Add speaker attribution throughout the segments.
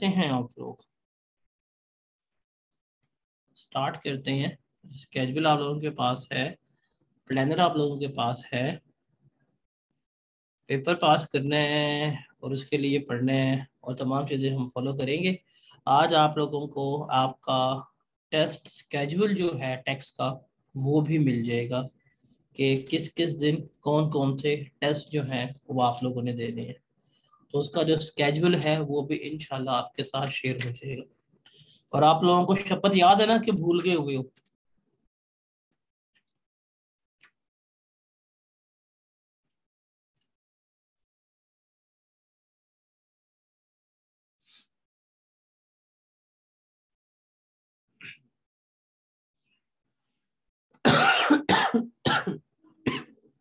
Speaker 1: कैसे हैं आप लोग? स्टार्ट करते हैं। स्केड्यूल आप लोगों के पास है, प्लानर आप लोगों के पास है, पेपर पास करने हैं और उसके लिए पढ़ने हैं और तमाम चीज़ें हम फॉलो करेंगे। आज आप लोगों को आपका टेस्ट स्केड्यूल जो है टेक्स्ट का वो भी मिल जाएगा कि किस किस दिन कौन कौन से टेस्ट जो हैं वो आप लोगों ने देने हैं। तो उसका जो स्केड्यूल है वो भी इंशाल्लाह आपके साथ शेयर हो जाएगा। और आप लोगों को शपथ याद है ना कि भूल गए हुए हो?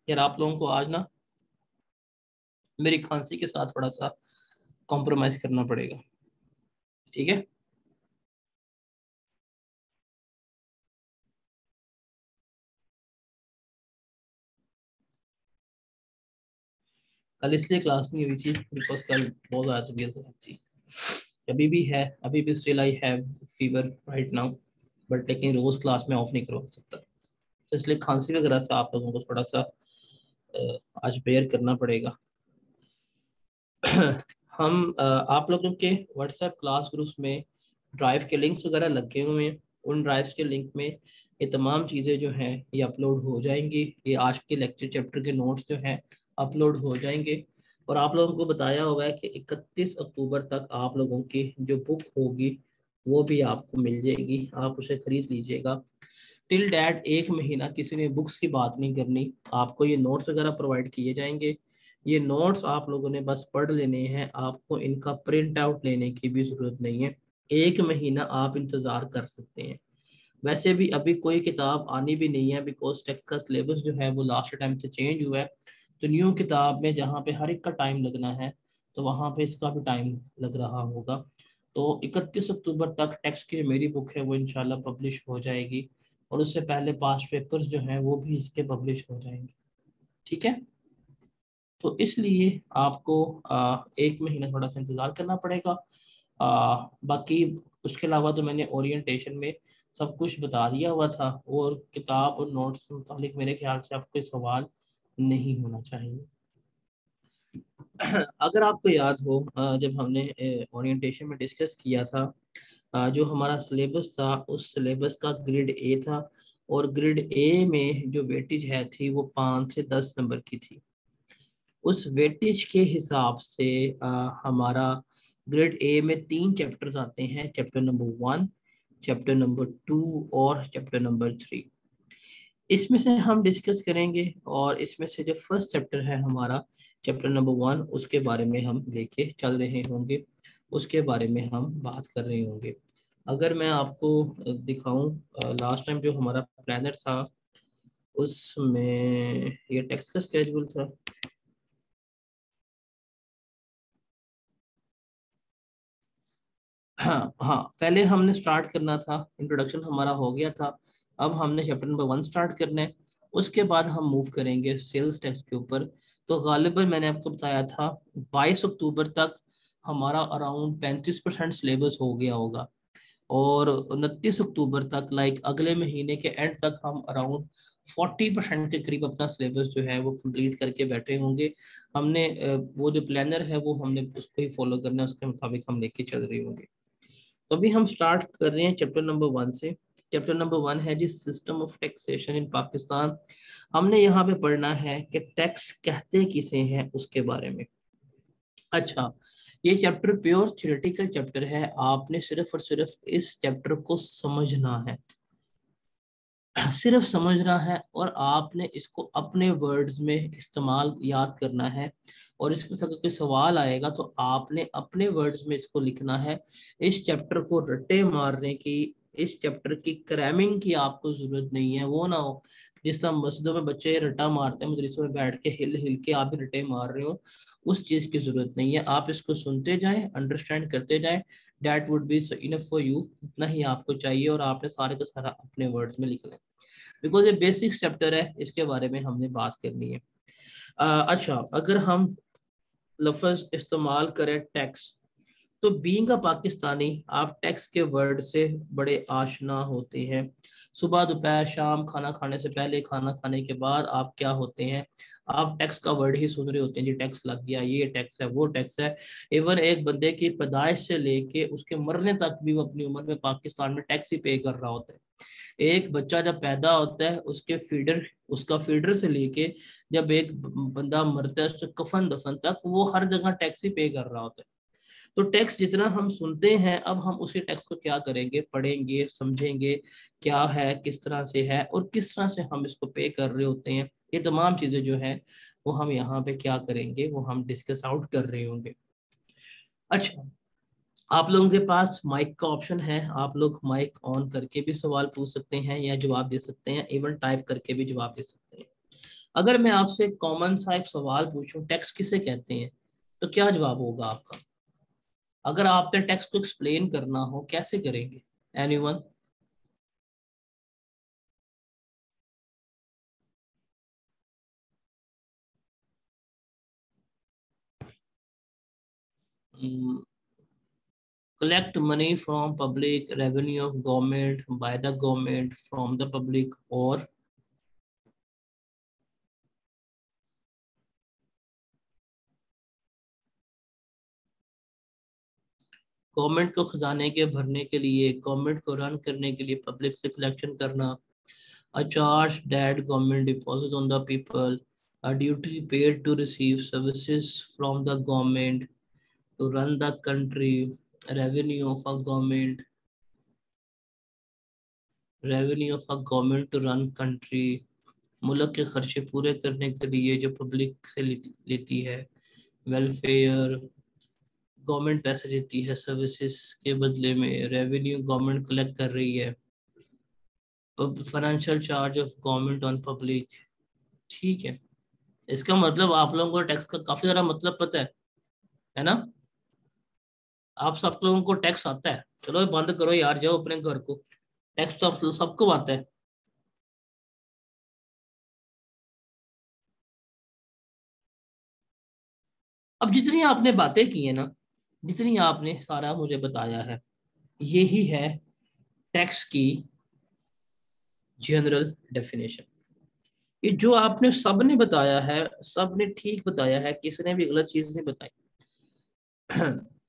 Speaker 1: यार आप लोगों को आज ना मेरी खांसी के साथ थोड़ा सा कॉम्प्रोमाइज करना पड़ेगा, ठीक है? कल इसलिए क्लास नहीं हुई थी बिकॉज कल बहुत ज़्यादा तबीयत खराब थी। अभी भी है, अभी भी still I have fever right now, but लेकिन रोज क्लास में ऑफ नहीं करवा सकता, तो इसलिए खांसी वगैरह से आप लोगों को थोड़ा सा आज बेयर करना पड़ेगा। हम आप लोगों के व्हाट्सएप क्लास ग्रुप्स में ड्राइव के लिंक्स वगैरह लगे हुए हैं। उन ड्राइव्स के लिंक में ये तमाम चीज़ें जो हैं ये अपलोड हो जाएंगी। ये आज के लेक्चर चैप्टर के नोट्स जो हैं अपलोड हो जाएंगे। और आप लोगों को बताया हुआ है कि 31 अक्टूबर तक आप लोगों की जो बुक होगी वो भी आपको मिल जाएगी, आप उसे खरीद लीजिएगा। टिल डैट एक महीना किसी ने बुक्स की बात नहीं करनी, आपको ये नोट्स वगैरह प्रोवाइड किए जाएंगे। ये नोट्स आप लोगों ने बस पढ़ लेने हैं, आपको इनका प्रिंट आउट लेने की भी जरूरत नहीं है। एक महीना आप इंतज़ार कर सकते हैं। वैसे भी अभी कोई किताब आनी भी नहीं है बिकॉज टेक्स्ट का सिलेबस जो है वो लास्ट टाइम से चेंज हुआ है। तो न्यू किताब में जहाँ पे हर एक का टाइम लगना है तो वहाँ पे इसका भी टाइम लग रहा होगा। तो 31 अक्टूबर तक टेक्स्ट की जो मेरी बुक है वो इंशाल्लाह पब्लिश हो जाएगी और उससे पहले पांच पेपर्स जो हैं वो भी इसके पब्लिश हो जाएंगे, ठीक है? तो इसलिए आपको एक महीना थोड़ा सा इंतज़ार करना पड़ेगा। बाकी उसके अलावा तो मैंने ओरिएंटेशन में सब कुछ बता दिया हुआ था और किताब और नोट्स से मुतालिक मेरे ख्याल से आपको कोई सवाल नहीं होना चाहिए। अगर आपको याद हो जब हमने ओरिएंटेशन में डिस्कस किया था, जो हमारा सिलेबस था उस सिलेबस का ग्रेड ए था और ग्रेड ए में जो वेटेज है थी वो 5 से 10 नंबर की थी। उस वेटेज के हिसाब से हमारा ग्रेड ए में 3 चैप्टर्स आते हैं, चैप्टर नंबर 1, चैप्टर नंबर 2 और चैप्टर नंबर 3। इसमें से हम डिस्कस करेंगे और इसमें से जो फर्स्ट चैप्टर है हमारा चैप्टर नंबर 1 उसके बारे में हम लेके चल रहे होंगे, उसके बारे में हम बात कर रहे होंगे। अगर मैं आपको दिखाऊं लास्ट टाइम जो हमारा प्लानर था उसमें ये टेक्स्ट का स्केड्यूल था। हाँ हाँ, पहले हमने स्टार्ट करना था, इंट्रोडक्शन हमारा हो गया था। अब हमने चैप्टर नंबर 1 स्टार्ट करना है, उसके बाद हम मूव करेंगे सेल्स टैक्स के ऊपर। तो गालिबा मैंने आपको बताया था 22 अक्टूबर तक हमारा अराउंड 35% सिलेबस हो गया होगा और 29 अक्टूबर तक लाइक अगले महीने के एंड तक हम अराउंड 40% के करीब अपना सिलेबस जो है वो कंप्लीट करके बैठे होंगे। हमने वो जो प्लानर है वो हमने उसको ही फॉलो करना है, उसके मुताबिक हम लेके चल रहे होंगे। तो अभी हम स्टार्ट कर रहे हैं चैप्टर नंबर 1 से। चैप्टर नंबर 1 है जी system of taxation in Pakistan. हमने यहाँ पे पढ़ना है कि टैक्स कहते किसे हैं उसके बारे में। अच्छा, ये चैप्टर प्योर थ्योरेटिकल चैप्टर है, आपने सिर्फ और सिर्फ इस चैप्टर को समझना है, सिर्फ समझना है और आपने इसको अपने वर्ड्स में इस्तेमाल याद करना है। और इसमें से अगर कोई सवाल आएगा तो आपने अपने वर्ड्स में इसको लिखना है। इस चैप्टर को रट्टे मारने की, इस चैप्टर की क्रैमिंग की आपको जरूरत नहीं है। वो ना हो जिस तरह मस्जिदों में बच्चे रट्टा मारते हैं, मदरसों में बैठ के हिल हिल के आप भी रट्टे मार रहे हो, उस चीज की जरूरत नहीं है। आप इसको सुनते जाएं, अंडरस्टैंड करते जाएं, that would be enough for you. इतना ही आपको चाहिए और आपने सारे का सारा अपने वर्ड्स में लिखना है बिकॉज ये बेसिक चैप्टर है, इसके बारे में हमने बात करनी है। अच्छा, अगर हम लफ्ज इस्तेमाल करें टैक्स, तो बीइंग अ पाकिस्तानी आप टैक्स के वर्ड से बड़े आशना होते हैं। सुबह दोपहर शाम, खाना खाने से पहले, खाना खाने के बाद आप क्या होते हैं, आप टैक्स का वर्ड ही सुन रहे होते हैं, जी टैक्स लग गया, ये टैक्स है, वो टैक्स है। इवन एक बंदे की पैदाइश से लेके उसके मरने तक भी वो अपनी उम्र में पाकिस्तान में टैक्स ही पे कर रहा होता है। एक बच्चा जब पैदा होता है उसके फीडर, उसका फीडर से लेके जब एक बंदा मरता है उसके कफन दफन तक, वो हर जगह टैक्स ही पे कर रहा होता है। तो टैक्स जितना हम सुनते हैं, अब हम उसी टैक्स को क्या करेंगे, पढ़ेंगे, समझेंगे क्या है, किस तरह से है और किस तरह से हम इसको पे कर रहे होते हैं। ये तमाम चीजें जो है वो हम यहाँ पे क्या करेंगे, वो हम डिस्कस आउट कर रहे होंगे। अच्छा, आप लोगों के पास माइक का ऑप्शन है, आप लोग माइक ऑन करके भी सवाल पूछ सकते हैं या जवाब दे सकते हैं, इवन टाइप करके भी जवाब दे सकते हैं। अगर मैं आपसे कॉमन सा एक सवाल पूछूं, टैक्स किसे कहते हैं, तो क्या जवाब होगा आपका? अगर आपने टैक्स को एक्सप्लेन करना हो, कैसे करेंगे? Anyone? collect money from public, revenue of government, by the government, from the public, और गवर्नमेंट को खजाने के भरने के लिए, गवर्नमेंट को रन करने के लिए पब्लिक से कलेक्शन करना। A charge that government deposits on the people, a duty paid to receive services from the government to run the country, revenue of a government, revenue of a government to run country, मुल्क के खर्चे पूरे करने के लिए जो public से लेती है, वेलफेयर, गवर्नमेंट पैसे देती है सर्विसेज के बदले में, रेवेन्यू गवर्नमेंट कलेक्ट कर रही है, financial charge of government on public. ठीक है, इसका मतलब आप लोगों को टैक्स का काफी सारा मतलब पता है ना? आप सब लोगों को टैक्स आता है? चलो ये बंद करो यार, जाओ अपने घर को। टैक्स तो आप सबको आता है। अब जितनी आपने बातें की है ना, जितनी आपने सारा मुझे बताया है, यही है टैक्स की जनरल डेफिनेशन। ये जो आपने सबने बताया है, सबने ठीक बताया है, किसी ने भी गलत चीज नहीं बताई।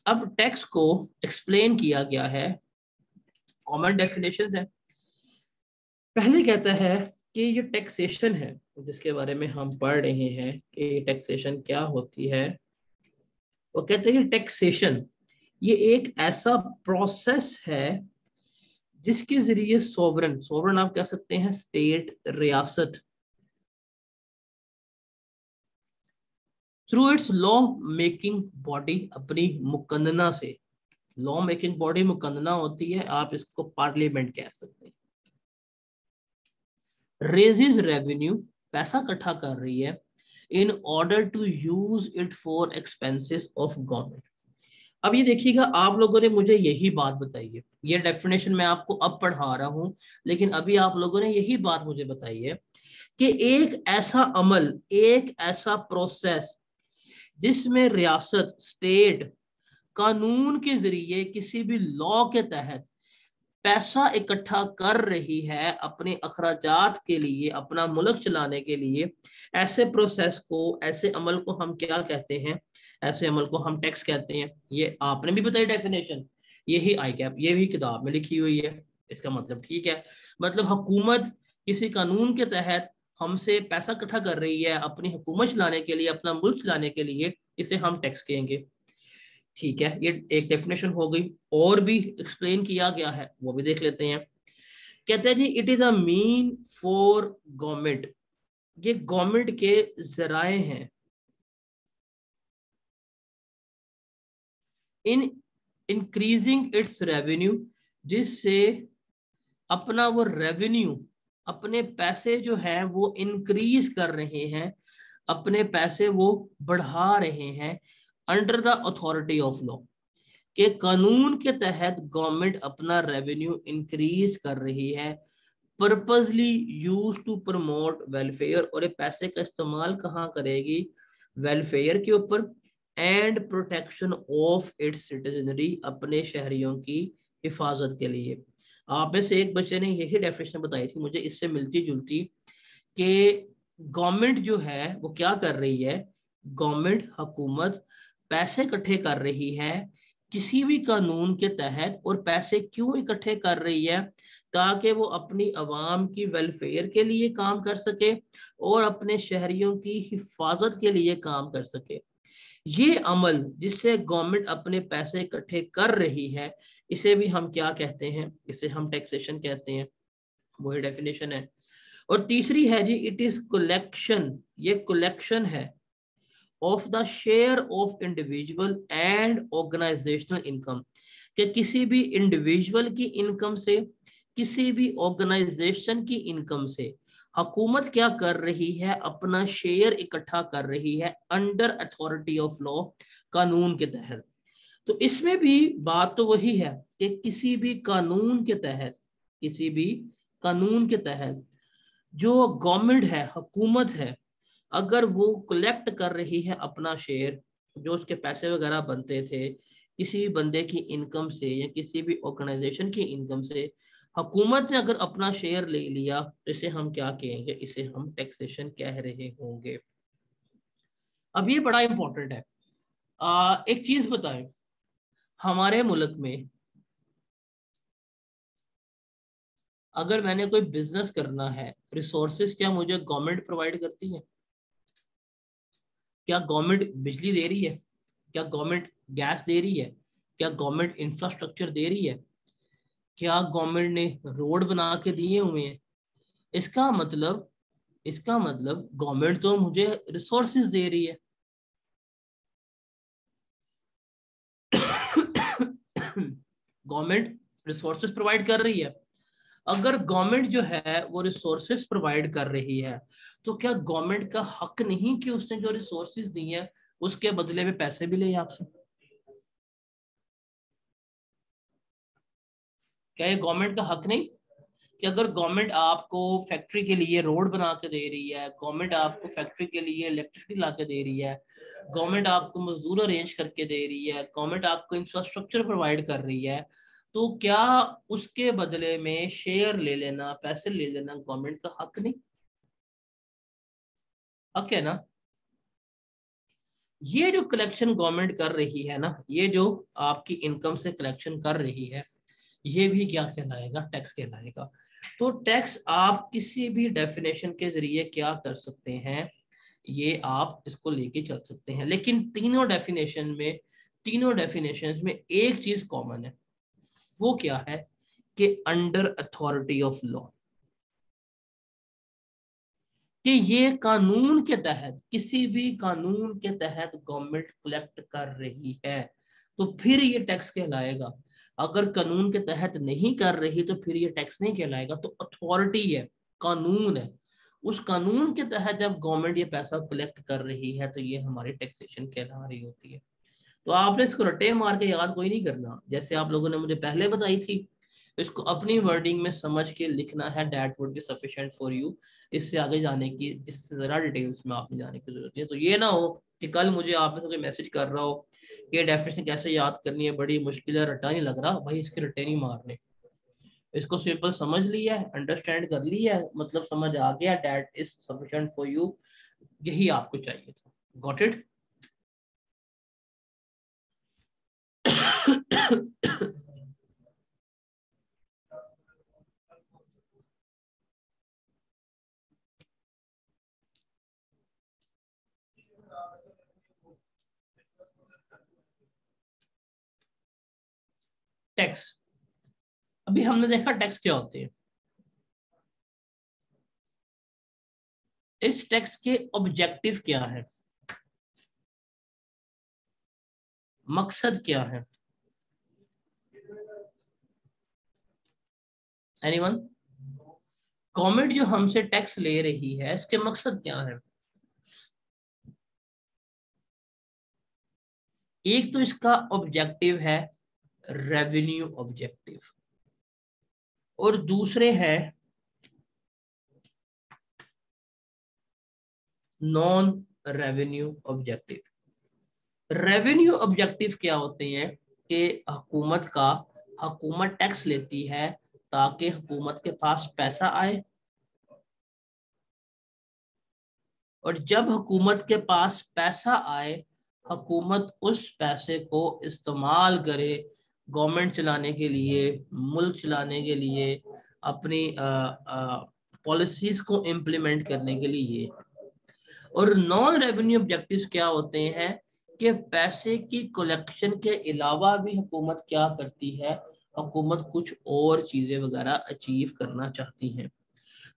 Speaker 1: अब टैक्स को एक्सप्लेन किया गया है, कॉमन डेफिनेशन है। पहले कहता है कि ये टैक्सेशन है, जिसके बारे में हम पढ़ रहे हैं कि टैक्सेशन क्या होती है। वो कहते हैं कि टैक्सेशन ये एक ऐसा प्रोसेस है जिसके जरिए सोवरन, सोवरन आप कह सकते हैं स्टेट, रियासत, through it's law making body, अपनी मुकन्ना से, लॉ मेकिंग बॉडी मुकन्ना होती है, आप इसको पार्लियामेंट कह सकते हैं, रेजेस रेवेन्यू, पैसा इकट्ठा कर रही है, in order to use it for expenses of government. अब ये देखिएगा, आप लोगों ने मुझे यही बात बताई है, ये डेफिनेशन मैं आपको अब पढ़ा रहा हूं, लेकिन अभी आप लोगों ने यही बात मुझे बताई है कि एक ऐसा अमल, एक ऐसा प्रोसेस जिसमें रियासत, स्टेट कानून के जरिए किसी भी लॉ के तहत पैसा इकट्ठा कर रही है अपने अखराजात के लिए, अपना मुल्क चलाने के लिए, ऐसे प्रोसेस को, ऐसे अमल को हम क्या कहते हैं? ऐसे अमल को हम टैक्स कहते हैं। ये आपने भी बताई डेफिनेशन, यही आई कैप, ये भी किताब में लिखी हुई है। इसका मतलब ठीक है, मतलब हुकूमत किसी कानून के तहत हमसे पैसा इकट्ठा कर रही है अपनी हुकूमत चलाने के लिए, अपना मुल्क चलाने के लिए, इसे हम टैक्स कहेंगे। ठीक है, ये एक डेफिनेशन हो गई। और भी एक्सप्लेन किया गया है, वो भी देख लेते हैं। कहते हैं जी, it is a mean for government, ये गवर्नमेंट के जराए हैं, इन इंक्रीजिंग इट्स रेवेन्यू, जिससे अपना वो रेवेन्यू, अपने पैसे जो है वो इंक्रीज कर रहे हैं, अपने पैसे वो बढ़ा रहे हैं, under the authority of law, कि कानून के तहत गवर्नमेंट अपना रेवेन्यू इंक्रीज कर रही है, purposely use to promote welfare, और ये पैसे का इस्तेमाल कहाँ करेगी? वेलफेयर के ऊपर, and protection of its citizenry, अपने शहरियों की हिफाजत के लिए। आप में से एक बच्चे ने यही डेफिनेशन बताई थी मुझे, इससे मिलती जुलती, कि गवर्नमेंट जो है वो क्या कर रही है, गवर्नमेंट हुकूमत पैसे इकट्ठे कर रही है किसी भी कानून के तहत। और पैसे क्यों इकट्ठे कर रही है, ताकि वो अपनी आवाम की वेलफेयर के लिए काम कर सके और अपने शहरियों की हिफाजत के लिए काम कर सके। ये अमल जिससे गवर्नमेंट अपने पैसे इकट्ठे कर रही है, इसे भी हम क्या कहते हैं, इसे हम टैक्सेशन कहते हैं। वही डेफिनेशन है। और तीसरी है जी, इट इज कलेक्शन, ये कलेक्शन है of the share of individual and organisational income, कि किसी भी इंडिविजुअल की इनकम से, किसी भी ऑर्गेनाइजेशन की इनकम से हुकूमत क्या कर रही है, अपना शेयर इकट्ठा कर रही है अंडर अथॉरिटी ऑफ लॉ, कानून के तहत। तो इसमें भी बात तो वही है कि किसी भी कानून के तहत, किसी भी कानून के तहत जो गवर्नमेंट है, हुकूमत है, अगर वो कलेक्ट कर रही है अपना शेयर, जो उसके पैसे वगैरह बनते थे किसी भी बंदे की इनकम से या किसी भी ऑर्गेनाइजेशन की इनकम से, हुकूमत ने अगर अपना शेयर ले लिया, तो इसे हम क्या कहेंगे, इसे हम टैक्सेशन कह रहे होंगे। अब ये बड़ा इंपॉर्टेंट है। एक चीज बताएं, हमारे मुल्क में अगर मैंने कोई बिजनेस करना है, रिसोर्सेज क्या मुझे गवर्नमेंट प्रोवाइड करती है? क्या गवर्नमेंट बिजली दे रही है? क्या गवर्नमेंट गैस दे रही है? क्या गवर्नमेंट इंफ्रास्ट्रक्चर दे रही है? क्या गवर्नमेंट ने रोड बना के दिए हुए हैं? इसका मतलब, इसका मतलब गवर्नमेंट तो मुझे रिसोर्सेज दे रही है। गवर्नमेंट रिसोर्सेज प्रोवाइड कर रही है। अगर गवर्नमेंट जो है वो रिसोर्सेज प्रोवाइड कर रही है, तो क्या गवर्नमेंट का हक नहीं कि उसने जो रिसोर्सेज दी है उसके बदले में पैसे भी ले आपसे? क्या ये गवर्नमेंट का हक नहीं कि अगर गवर्नमेंट आपको फैक्ट्री के लिए रोड बना के दे रही है, गवर्नमेंट आपको फैक्ट्री के लिए इलेक्ट्रिसिटी ला के दे रही है, गवर्नमेंट आपको मजदूर अरेंज करके दे रही है, गवर्नमेंट आपको इंफ्रास्ट्रक्चर प्रोवाइड कर रही है, तो क्या उसके बदले में शेयर ले लेना, पैसे ले लेना गवर्नमेंट का हक नहीं? हक है ना? ये जो कलेक्शन गवर्नमेंट कर रही है ना, ये जो आपकी इनकम से कलेक्शन कर रही है, ये भी क्या कहलाएगा, टैक्स कहलाएगा। तो टैक्स आप किसी भी डेफिनेशन के जरिए क्या कर सकते हैं, ये आप इसको लेके चल सकते हैं। लेकिन तीनों डेफिनेशन में, तीनों डेफिनेशंस में एक चीज कॉमन है, वो क्या है, कि अंडर अथॉरिटी ऑफ लॉ, कि ये कानून के तहत, किसी भी कानून के तहत गवर्नमेंट कलेक्ट कर रही है, तो फिर ये टैक्स कहलाएगा। अगर कानून के तहत नहीं कर रही तो फिर ये टैक्स नहीं कहलाएगा। तो अथॉरिटी है, कानून है, उस कानून के तहत जब गवर्नमेंट ये पैसा कलेक्ट कर रही है तो ये हमारी टैक्सेशन कहला रही होती है। तो आपने इसको रटे मार के याद कोई नहीं करना, जैसे आप लोगों ने मुझे पहले बताई थी, इसको अपनी वर्डिंग में समझ के लिखना है, that would be sufficient for you. इससे आगे जाने की, इससे जरा डिटेल्स में आपने जाने की जरूरत है। तो ये ना हो कि कल मुझे आप में से कोई मैसेज कर रहा हो कि डेफिनेशन कैसे याद करनी है, बड़ी मुश्किल है, रट्टा नहीं लग रहा भाई, इसके रट्टे नहीं मारने। इसको सिंपल समझ लिया है, अंडरस्टैंड कर लिया है, मतलब समझ आ गया, that is sufficient for you, यही आपको चाहिए था। Got it? टैक्स, अभी हमने देखा टैक्स क्या होते हैं। इस टैक्स के ऑब्जेक्टिव क्या है, मकसद क्या है? एनीवन? गवर्नमेंट जो हमसे टैक्स ले रही है, इसके मकसद क्या है? एक तो इसका ऑब्जेक्टिव है रेवेन्यू ऑब्जेक्टिव, और दूसरे है non revenue objective. Revenue objective क्या होते हैं कि हुकूमत टैक्स लेती है ताकि हुकूमत के पास पैसा आए, और जब हुकूमत के पास पैसा आए हुकूमत उस पैसे को इस्तेमाल करे गवर्नमेंट चलाने के लिए, मुल्क चलाने के लिए, अपनी पॉलिसीज को इम्प्लीमेंट करने के लिए। और नॉन रेवेन्यू ऑब्जेक्टिव्स क्या होते हैं कि पैसे की कलेक्शन के अलावा भी हुकूमत क्या करती है, हुकूमत कुछ और चीजें वगैरह अचीव करना चाहती है।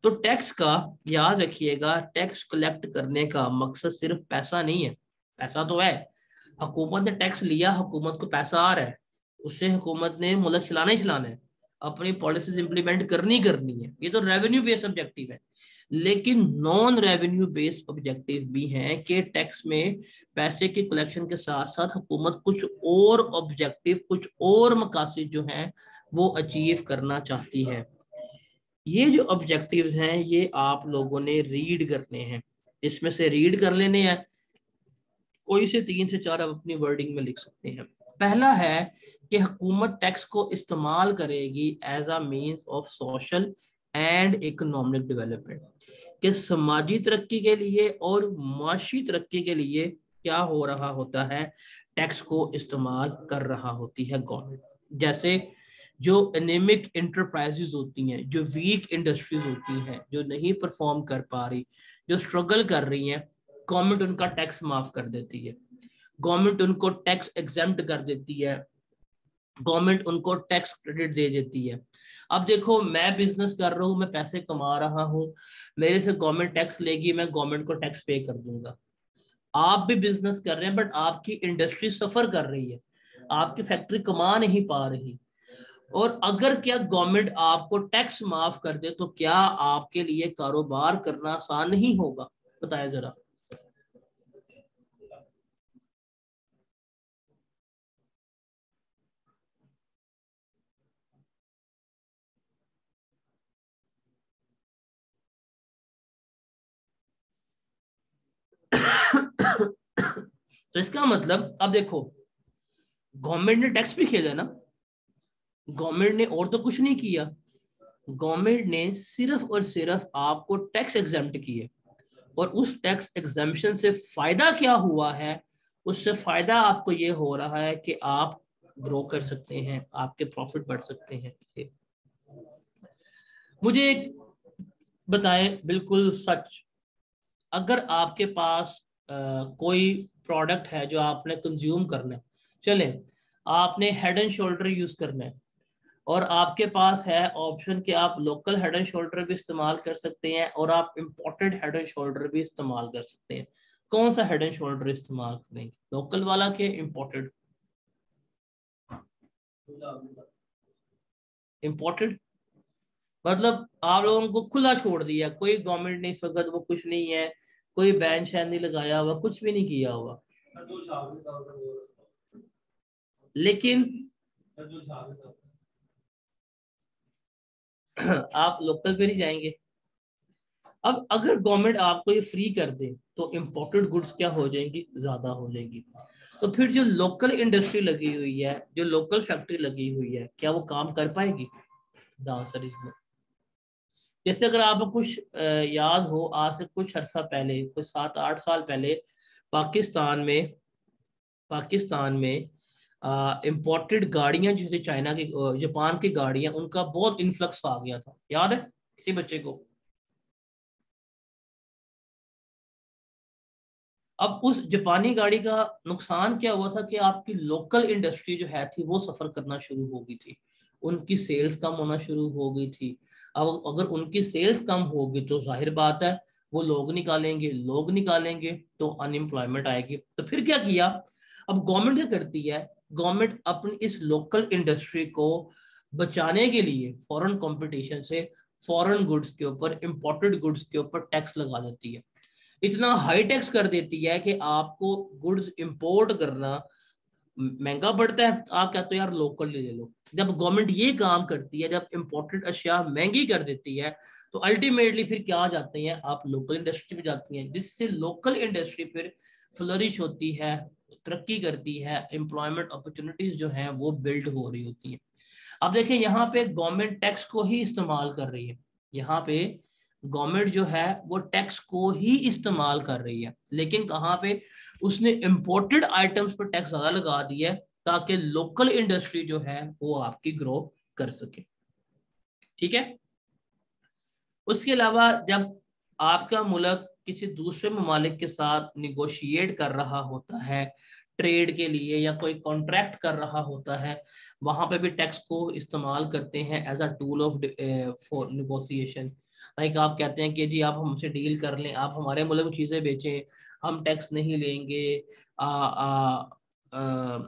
Speaker 1: तो टैक्स का याद रखिएगा, टैक्स कलेक्ट करने का मकसद सिर्फ पैसा नहीं है। पैसा तो है, हुकूमत ने टैक्स लिया, हुकूमत को पैसा आ रहा है, उससे हुकूमत ने मुल्क चलाना ही चलाना है, अपनी पॉलिसीज इंप्लीमेंट करनी है। ये तो रेवेन्यू बेस्ड ऑब्जेक्टिव है। लेकिन नॉन रेवेन्यू बेस्ड ऑब्जेक्टिव भी हैं कि टैक्स में पैसे की कलेक्शन के साथ साथ हुकूमत कुछ और ऑब्जेक्टिव, कुछ और मकासद जो हैं वो अचीव करना चाहती है। ये जो ऑब्जेक्टिव्स हैं ये आप लोगों ने रीड करने हैं, इसमें से रीड कर लेने हैं, कोई से 3 से 4 आप अपनी वर्डिंग में लिख सकते हैं। पहला है कि हुकूमत टैक्स को इस्तेमाल करेगी as a means of social and economic development, कि समाजी तरक्की के लिए और माशी तरक्की के लिए क्या हो रहा होता है, टैक्स को इस्तेमाल कर रहा होती है गवर्नमेंट। जैसे जो एनेमिक इंटरप्राइजेज होती हैं, जो वीक इंडस्ट्रीज होती हैं, जो नहीं परफॉर्म कर पा रही, जो स्ट्रगल कर रही हैं, गवर्नमेंट उनका टैक्स माफ कर देती है, गवर्नमेंट उनको टैक्स एग्जेम्प्ट कर देती है, गवर्नमेंट उनको टैक्स क्रेडिट दे देती है। अब देखो मैं बिजनेस कर रहा हूँ, मैं पैसे कमा रहा हूँ, मेरे से गवर्नमेंट टैक्स लेगी, मैं गवर्नमेंट को टैक्स पे कर दूंगा। आप भी बिजनेस कर रहे हैं बट आपकी इंडस्ट्री सफर कर रही है, आपकी फैक्ट्री कमा नहीं पा रही, और अगर क्या गवर्नमेंट आपको टैक्स माफ कर दे तो क्या आपके लिए कारोबार करना आसान नहीं होगा? बताएं जरा। तो इसका मतलब अब देखो, गवर्नमेंट ने टैक्स भी खेला ना, गवर्नमेंट ने और तो कुछ नहीं किया, गवर्नमेंट ने सिर्फ और सिर्फ आपको टैक्स एग्जेम्प्ट किए, और उस टैक्स एग्जेम्पशन से फायदा क्या हुआ है, उससे फायदा आपको ये हो रहा है कि आप ग्रो कर सकते हैं, आपके प्रॉफिट बढ़ सकते हैं। मुझे बताएं बिल्कुल सच, अगर आपके पास कोई प्रोडक्ट है जो आपने कंज्यूम करना है, चले आपने हेड एंड शोल्डर यूज करना है, और आपके पास है ऑप्शन कि आप लोकल हेड एंड शोल्डर भी इस्तेमाल कर सकते हैं और आप इंपोर्टेड हेड एंड शोल्डर भी इस्तेमाल कर सकते हैं, कौन सा हेड एंड शोल्डर इस्तेमाल करेंगे, लोकल वाला के इंपोर्टेड? इंपोर्टेड मतलब आप लोगों को खुला छोड़ दिया, कोई गवर्नमेंट ने इस वक्त वो कुछ नहीं है, कोई बैन शैन नहीं लगाया हुआ, कुछ भी नहीं किया हुआ, लेकिन आप लोकल पे नहीं जाएंगे। अब अगर गवर्नमेंट आपको ये फ्री कर दे तो इंपोर्टेड गुड्स क्या हो जाएंगी, ज्यादा हो जाएगी, तो फिर जो लोकल इंडस्ट्री लगी हुई है, जो लोकल फैक्ट्री लगी हुई है, क्या वो काम कर पाएगी? The answer is no. जैसे अगर आपको कुछ याद हो, आज से कुछ अर्सा पहले, कुछ 7-8 साल पहले पाकिस्तान में इंपोर्टेड गाड़ियां जो थी चाइना की, जापान की गाड़ियां, उनका बहुत इन्फ्लक्स आ गया था, याद है किसी बच्चे को? अब उस जापानी गाड़ी का नुकसान क्या हुआ था कि आपकी लोकल इंडस्ट्री जो है थी वो सफर करना शुरू हो गई थी, उनकी सेल्स कम होना शुरू हो गई थी। अब अगर उनकी सेल्स कम होगी तो जाहिर बात है वो लोग निकालेंगे तो अनएम्प्लॉयमेंट आएगी। तो फिर क्या किया, अब गवर्नमेंट क्या करती है, गवर्नमेंट अपनी इस लोकल इंडस्ट्री को बचाने के लिए फॉरेन कंपटीशन से फॉरेन गुड्स के ऊपर, इंपोर्टेड गुड्स के ऊपर टैक्स लगा देती है, इतना हाई टैक्स कर देती है कि आपको गुड्स इंपोर्ट करना महंगा पड़ता है, आप कहते हो यार लोकल ले लो। जब गवर्नमेंट ये काम करती है, जब इंपोर्टेड अशिया महंगी कर देती है, तो अल्टीमेटली फिर क्या आ जाती हैं आप, लोकल इंडस्ट्री में जाती हैं, जिससे लोकल इंडस्ट्री फिर फ्लरिश होती है, तरक्की करती है, एम्प्लॉयमेंट अपॉर्चुनिटीज जो हैं वो बिल्ड हो रही होती हैं। अब देखें यहाँ पे गवर्नमेंट टैक्स को ही इस्तेमाल कर रही है, यहाँ पे गवर्नमेंट जो है वो टैक्स को ही इस्तेमाल कर रही है, लेकिन कहाँ पे उसने इंपोर्टेड आइटम्स पर टैक्स ज्यादा लगा दिया है ताकि लोकल इंडस्ट्री जो है वो आपकी ग्रो कर सके। ठीक है। उसके अलावा जब आपका मुल्क किसी दूसरे ममालिक के साथ निगोशिएट कर रहा होता है ट्रेड के लिए या कोई कॉन्ट्रैक्ट कर रहा होता है, वहां पे भी टैक्स को इस्तेमाल करते हैं as a tool of for negotiation. Like आप कहते हैं कि जी आप हमसे डील कर लें, आप हमारे मुल्क में चीज़ें बेचें, हम टैक्स नहीं लेंगे, आ, आ, आ,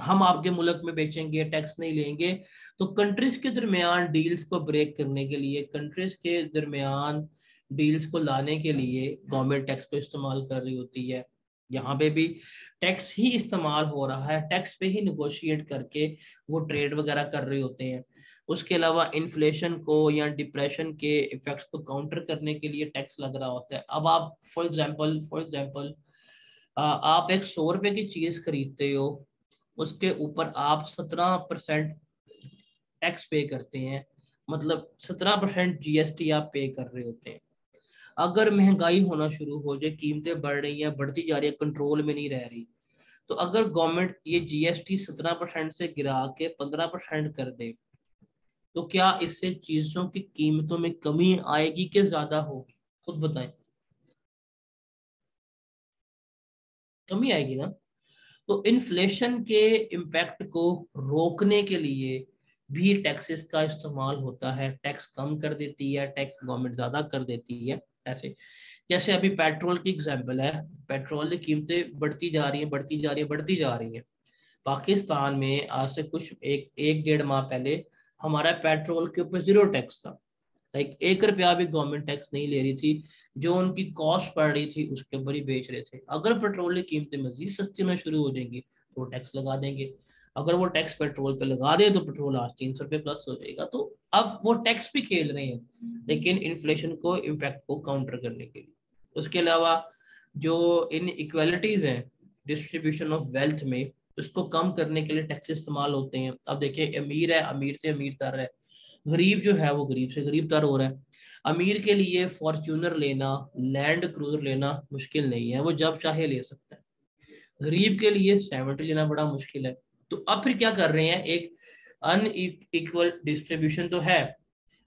Speaker 1: हम आपके मुल्क में बेचेंगे, टैक्स नहीं लेंगे। तो कंट्रीज के दरमियान डील्स को ब्रेक करने के लिए, कंट्रीज के दरमियान डील्स को लाने के लिए गवर्नमेंट टैक्स को इस्तेमाल कर रही होती है। यहाँ पे भी टैक्स ही इस्तेमाल हो रहा है, टैक्स पे ही निगोशिएट करके वो ट्रेड वगैरह कर रहे होते हैं। उसके अलावा इन्फ्लेशन को या डिप्रेशन के इफेक्ट्स को काउंटर करने के लिए टैक्स लग रहा होता है। अब आप फॉर एग्जांपल आप एक 100 रुपए की चीज खरीदते हो, उसके ऊपर आप 17% टैक्स पे करते हैं, मतलब 17% जीएसटी आप पे कर रहे होते हैं। अगर महंगाई होना शुरू हो जाए, कीमतें बढ़ रही हैं, बढ़ती जा रही है, कंट्रोल में नहीं रह रही, तो अगर गवर्नमेंट ये जीएसटी 17% से गिरा के 15% कर दे, तो क्या इससे चीजों की कीमतों में कमी आएगी कि ज्यादा होगी? खुद बताएं। कमी आएगी ना। तो इन्फ्लेशन के इम्पैक्ट को रोकने के लिए भी टैक्सेस का इस्तेमाल होता है, टैक्स कम कर देती है, टैक्स गवर्नमेंट ज्यादा कर देती है। ऐसे जैसे अभी पेट्रोल की एग्जांपल है, पेट्रोल की कीमतें बढ़ती जा रही है, बढ़ती जा रही है, बढ़ती जा रही है। पाकिस्तान में आज से कुछ एक डेढ़ माह पहले हमारा पेट्रोल के ऊपर 0 टैक्स था। लाइक 1 रुपया भी गवर्नमेंट टैक्स नहीं ले रही थी, जो उनकी कॉस्ट पड़ रही थी उसके ऊपर ही बेच रहे थे। अगर पेट्रोल की कीमतें मजीद सस्ती होना शुरू हो जाएंगी तो टैक्स लगा देंगे। अगर वो टैक्स पेट्रोल पे लगा दे तो पेट्रोल आज 300 रुपये प्लस हो जाएगा। तो अब वो टैक्स भी खेल रहे हैं, लेकिन इन्फ्लेशन को इम्पैक्ट को काउंटर करने के लिए। उसके अलावा जो इन इक्वालिटीज हैं डिस्ट्रीब्यूशन ऑफ वेल्थ में, उसको कम करने के लिए टैक्स इस्तेमाल होते हैं। अब देखिए, अमीर है अमीर से अमीर तर है, गरीब जो है वो गरीब से गरीब तर हो रहा है। अमीर के लिए फॉर्च्यूनर लेना, लैंड क्रूजर लेना मुश्किल नहीं है, वो जब चाहे ले सकता है। गरीब के लिए 70 लेना बड़ा मुश्किल है। तो अब फिर क्या कर रहे हैं, एक अनइक्वल डिस्ट्रीब्यूशन तो है,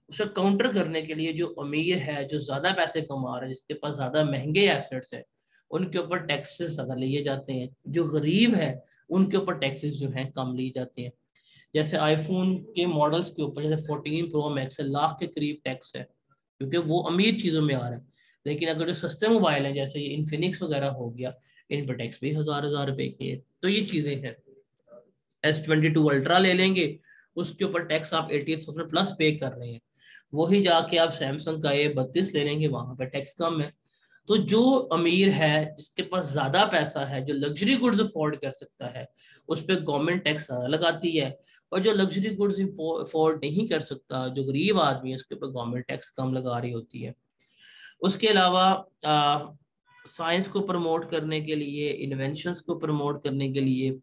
Speaker 1: उसे काउंटर करने के लिए जो अमीर है, जो ज्यादा पैसे कमा रहा है, जिसके पास ज्यादा महंगे एसेट्स है, उनके ऊपर टैक्सेस ज्यादा लिए जाते हैं। जो गरीब है उनके ऊपर टैक्सेस जो है कम लिए जाते हैं। जैसे आईफोन के मॉडल्स के ऊपर जैसे 14 प्रो मैक्स है, लाख के करीब टैक्स है, क्योंकि वो अमीर चीजों में आ रहा है। लेकिन अगर जो सस्ते मोबाइल हैं जैसे ये इन्फिनिक्स वगैरह हो गया, इन पर टैक्स भी हजार हजार रुपए की है। तो ये चीजें हैं। S22 अल्ट्रा ले लेंगे, उसके ऊपर टैक्स आप 88,000 प्लस पे कर रहे हैं। वही जाके आप सैमसंग का A32 ले लेंगे, वहां पे टैक्स कम है। तो जो अमीर है, जिसके पास ज्यादा पैसा है, जो लग्जरी गुड्स अफोर्ड कर सकता है, उस पर गवर्नमेंट टैक्स ज्यादा लगाती है। और जो लग्जरी गुड्स अफोर्ड नहीं कर सकता, जो गरीब आदमी है, उसके ऊपर गवर्नमेंट टैक्स कम लगा रही होती है। उसके अलावा साइंस को प्रमोट करने के लिए, इन्वेंशंस को प्रमोट करने के लिए,